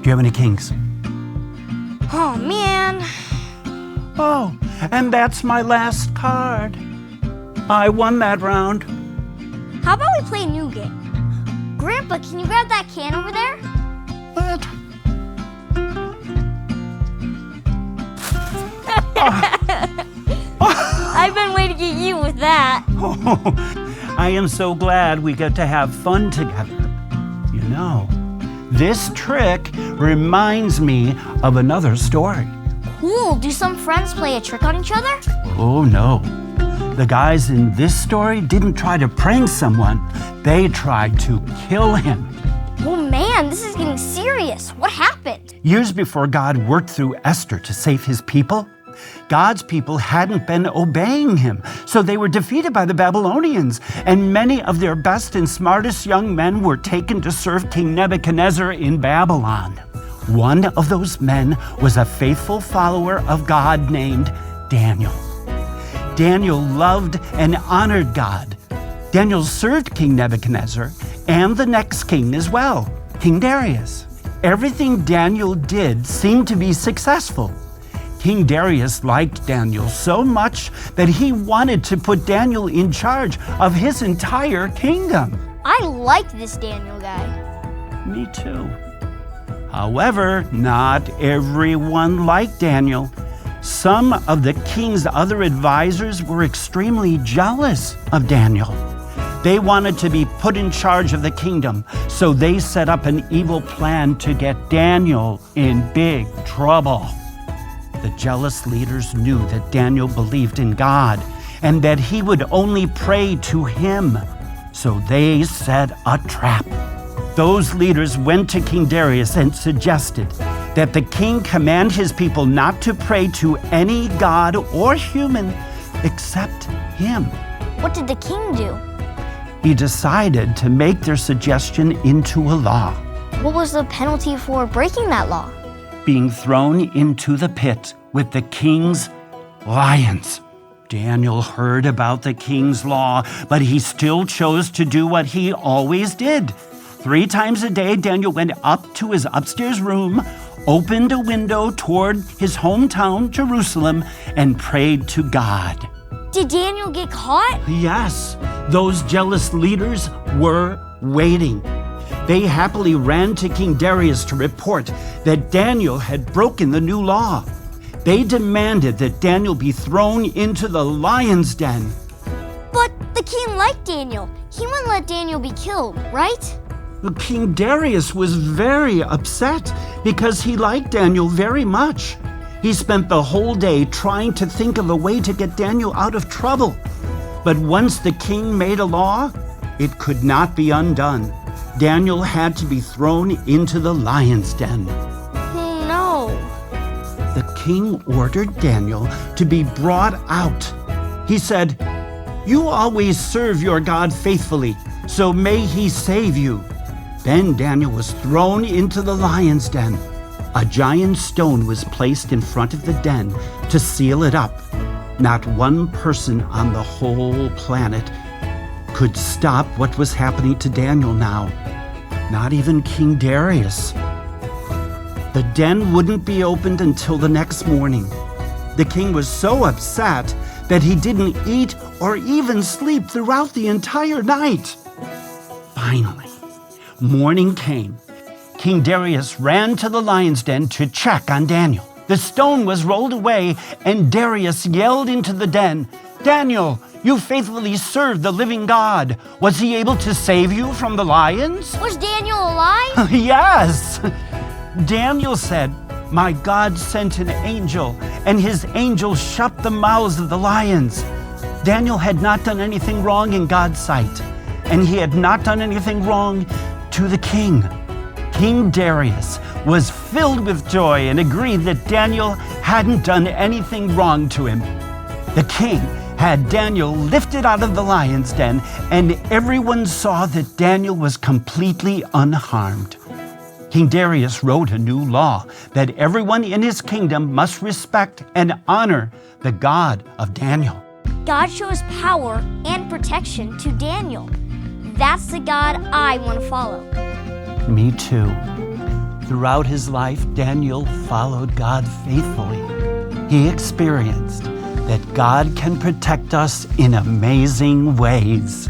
Do you have any kings? Oh, man. Oh, and that's my last card. I won that round. How about we play a new game? Grandpa, can you grab that can over there? What? I've been waiting to get you with that. Oh, I am so glad we get to have fun together. You know, this trick reminds me of another story. Cool. Do some friends play a trick on each other? Oh, no. The guys in this story didn't try to prank someone. They tried to kill him. Oh, man, this is getting serious. What happened? Years before God worked through Esther to save his people, God's people hadn't been obeying him, so they were defeated by the Babylonians, and many of their best and smartest young men were taken to serve King Nebuchadnezzar in Babylon. One of those men was a faithful follower of God named Daniel. Daniel loved and honored God. Daniel served King Nebuchadnezzar and the next king as well, King Darius. Everything Daniel did seemed to be successful. King Darius liked Daniel so much that he wanted to put Daniel in charge of his entire kingdom. I like this Daniel guy. Me too. However, not everyone liked Daniel. Some of the king's other advisors were extremely jealous of Daniel. They wanted to be put in charge of the kingdom, so they set up an evil plan to get Daniel in big trouble. The jealous leaders knew that Daniel believed in God and that he would only pray to him, so they set a trap. Those leaders went to King Darius and suggested that the king command his people not to pray to any god or human except him. What did the king do? He decided to make their suggestion into a law. What was the penalty for breaking that law? Being thrown into the pit with the king's lions. Daniel heard about the king's law, but he still chose to do what he always did. 3 times a day, Daniel went up to his upstairs room, opened a window toward his hometown, Jerusalem, and prayed to God. Did Daniel get caught? Yes, those jealous leaders were waiting. They happily ran to King Darius to report that Daniel had broken the new law. They demanded that Daniel be thrown into the lion's den. But the king liked Daniel. He wouldn't let Daniel be killed, right? King Darius was very upset because he liked Daniel very much. He spent the whole day trying to think of a way to get Daniel out of trouble. But once the king made a law, it could not be undone. Daniel had to be thrown into the lion's den. No. The king ordered Daniel to be brought out. He said, "You always serve your God faithfully, so may he save you." Then Daniel was thrown into the lion's den. A giant stone was placed in front of the den to seal it up. Not one person on the whole planet could stop what was happening to Daniel now. Not even King Darius. The den wouldn't be opened until the next morning. The king was so upset that he didn't eat or even sleep throughout the entire night. Finally, morning came. King Darius ran to the lion's den to check on Daniel. The stone was rolled away, and Darius yelled into the den, "Daniel, you faithfully served the living God. Was he able to save you from the lions?" Was Daniel alive? Yes. Daniel said, "My God sent an angel, and his angel shut the mouths of the lions." Daniel had not done anything wrong in God's sight, and he had not done anything wrong to the king. King Darius was filled with joy and agreed that Daniel hadn't done anything wrong to him. The king had Daniel lifted out of the lion's den, and everyone saw that Daniel was completely unharmed. King Darius wrote a new law that everyone in his kingdom must respect and honor the God of Daniel. God shows power and protection to Daniel. That's the God I want to follow. Me too. Throughout his life, Daniel followed God faithfully. He experienced that God can protect us in amazing ways.